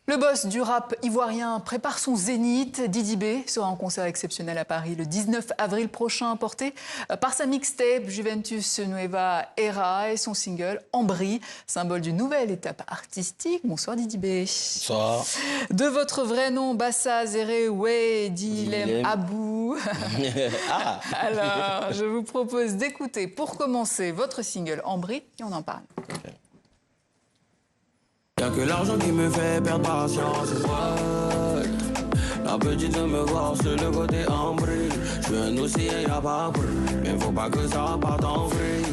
Le boss du rap ivoirien prépare son zénith. Didi B sera en concert exceptionnel à Paris le 19 avril prochain, porté par sa mixtape Juventus Nueva Era et son single Ambry, symbole d'une nouvelle étape artistique. Bonsoir Didi B. Bonsoir. De votre vrai nom, Bassa Zéré Wey Dilem Abou. Ah. Alors, je vous propose d'écouter pour commencer votre single Ambry et on en parle. Okay. Y'a que l'argent qui me fait perdre patience. Ouais. La petite veut me voir sur le côté ambré. Je suis un océan, y'a pas bruit. Mais faut pas que ça parte en vrille.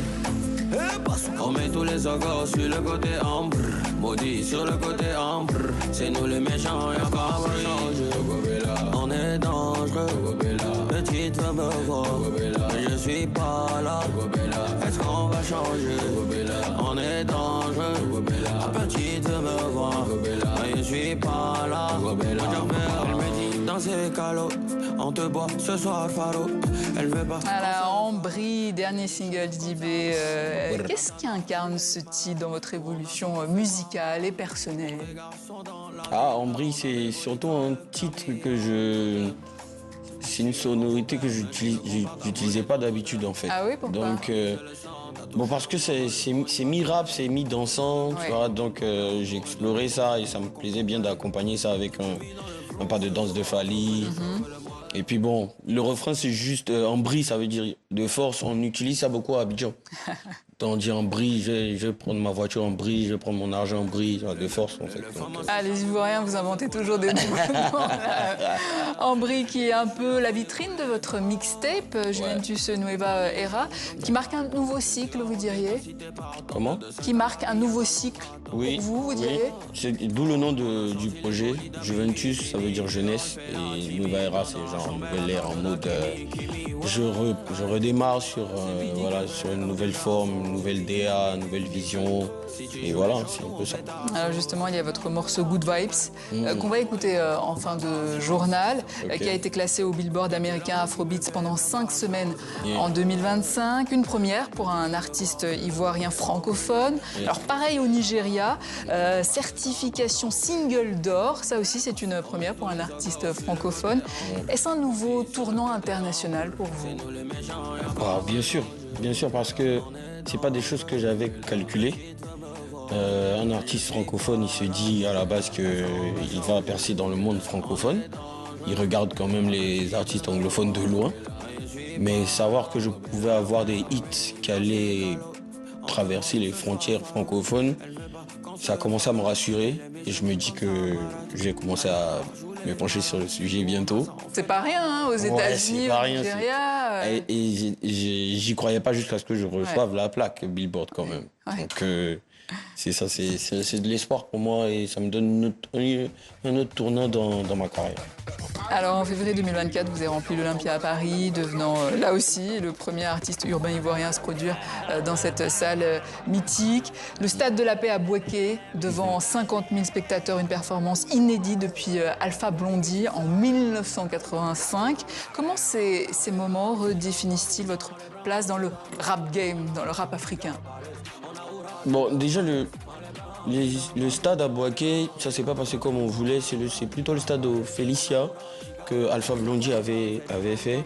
On met tous les ogres sur le côté ambre. Maudit sur le côté ambre. C'est nous les méchants, y'a qu'à changer. On est dangereux. Petite veut me voir. Je suis pas là. Est-ce qu'on va changer? On est dangereux. La petite veut me voir. Je suis pas là. Elle me dit dans ses calots. On te boit ce soir, Faro. Elle veut pas. Voilà, Ambry, dernier single d'IB. Qu'est-ce qui incarne ce titre dans votre évolution musicale et personnelle? Ah, Ambry, c'est surtout un titre que je... C'est une sonorité que j'utilisais pas d'habitude, en fait. Ah oui, pourquoi? Donc, bon, parce que c'est mi-rap, c'est mi-dansant, tu vois. Donc, j'ai exploré ça et ça me plaisait bien d'accompagner ça avec un pas de danse de Fally. Et puis bon, le refrain, c'est juste Ambry, ça veut dire de force. On utilise ça beaucoup à Abidjan. On dit Ambry, je vais prendre ma voiture en brie, je vais prendre mon argent en brie, de force en fait. Donc, ah, les Ivoiriens, vous inventez toujours des nouveaux noms. Ambry qui est un peu la vitrine de votre mixtape, Juventus Nueva Era, qui marque un nouveau cycle, vous diriez? Comment? Qui marque un nouveau cycle pour vous diriez? C'est d'où le nom du projet. Juventus, ça veut dire jeunesse, et Nueva Era, c'est genre une nouvelle ère en mode... je redémarre sur, voilà, sur une nouvelle forme, une nouvelle DA, une nouvelle vision. Et voilà, c'est un peu ça. Alors justement, il y a votre morceau Good Vibes, qu'on va écouter en fin de journal, qui a été classé au Billboard américain Afrobeats pendant 5 semaines en 2025. Une première pour un artiste ivoirien francophone. Alors pareil au Nigeria, certification single d'or, ça aussi c'est une première pour un artiste francophone. Est-ce un nouveau tournant international pour vous? Ah, bien sûr, parce que c'est pas des choses que j'avais calculées. Un artiste francophone, il se dit à la base qu'il va percer dans le monde francophone. Il regarde quand même les artistes anglophones de loin. Mais savoir que je pouvais avoir des hits qui allaient traverser les frontières francophones, ça a commencé à me rassurer. Et je me dis que je vais commencer à me pencher sur le sujet bientôt. C'est pas rien, hein, aux États-Unis, au Nigeria. Et j'y croyais pas jusqu'à ce que je reçoive la plaque Billboard quand même. Donc c'est ça, c'est de l'espoir pour moi et ça me donne un autre tournant dans ma carrière. Alors en février 2024, vous avez rempli l'Olympia à Paris, devenant là aussi le premier artiste urbain ivoirien à se produire dans cette salle mythique. Le Stade de la Paix à Bouaké, devant 50 000 spectateurs, une performance inédite depuis Alpha Blondy en 1985. Comment ces moments redéfinissent-ils votre place dans le rap game, dans le rap africain? Bon, déjà, le stade à Bouaké, ça s'est pas passé comme on voulait. C'est plutôt le stade au Felicia que Alpha Blondy avait fait.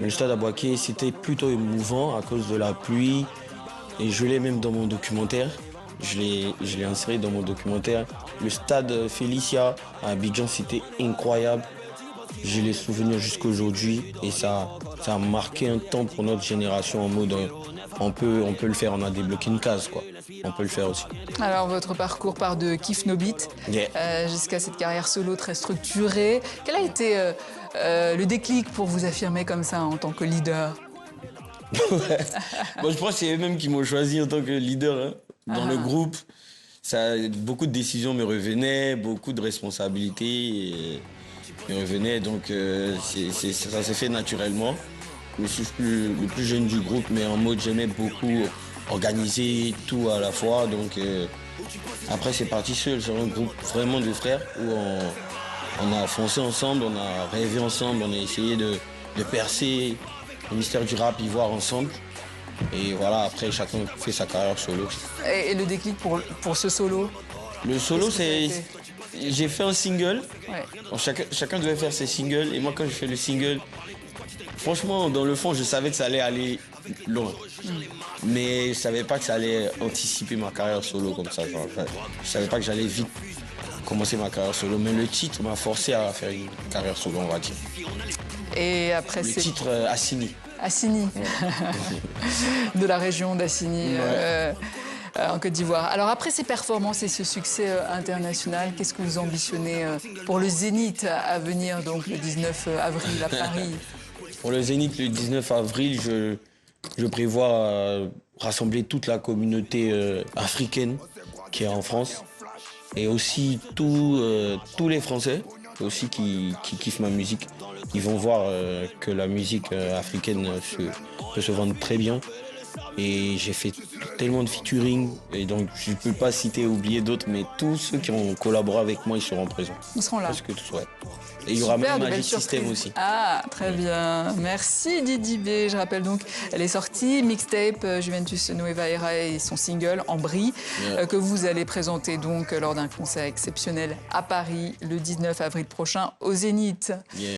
Mais le stade à Bouaké, c'était plutôt émouvant à cause de la pluie. Et je l'ai même dans mon documentaire. Je l'ai inséré dans mon documentaire. Le stade Felicia à Abidjan, c'était incroyable. J'ai les souvenirs jusqu'à aujourd'hui. Et ça a marqué un temps pour notre génération en mode... On peut le faire, on a débloqué une case, quoi. On peut le faire aussi. Alors, votre parcours part de Kiff No Beat jusqu'à cette carrière solo très structurée. Quel a été le déclic pour vous affirmer comme ça en tant que leader? Bon, je pense que c'est eux-mêmes qui m'ont choisi en tant que leader dans le groupe. Beaucoup de décisions me revenaient, beaucoup de responsabilités me revenaient. Donc, ça s'est fait naturellement. Je suis le plus jeune du groupe, mais en mode j'aimais beaucoup organiser tout à la fois. Donc après c'est parti seul sur un groupe vraiment de frères où on a foncé ensemble, on a rêvé ensemble, on a essayé de percer le mystère du rap ivoire ensemble. Et voilà, après chacun fait sa carrière solo. Et le déclic pour ce solo? Le solo, j'ai fait un single. Ouais. Bon, chacun devait faire ses singles. Et moi, quand je fais le single, franchement, dans le fond, je savais que ça allait aller loin. Mais je savais pas que ça allait anticiper ma carrière solo comme ça. Genre, je savais pas que j'allais vite commencer ma carrière solo. Mais le titre m'a forcé à faire une carrière solo, on va dire. Et après, Le titre Assini. Assini, de la région d'Assini, en Côte d'Ivoire. Alors après ces performances et ce succès international, qu'est-ce que vous ambitionnez pour le Zénith à venir, donc le 19 avril à Paris? Pour le Zénith, le 19 avril, je prévois rassembler toute la communauté africaine qui est en France et aussi tous les Français aussi qui kiffent ma musique. Ils vont voir que la musique africaine peut se vendre très bien. Et j'ai fait tellement de featuring, et donc je ne peux pas citer et oublier d'autres, mais tous ceux qui ont collaboré avec moi, ils seront présents. Ils seront là. Parce que tout, ouais. Et il y aura même Magic System aussi. Ah, très bien. Merci Didi B. Je rappelle donc, elle est sortie, mixtape Juventus Nueva Era et son single En Brie, que vous allez présenter donc lors d'un concert exceptionnel à Paris le 19 avril prochain au Zénith.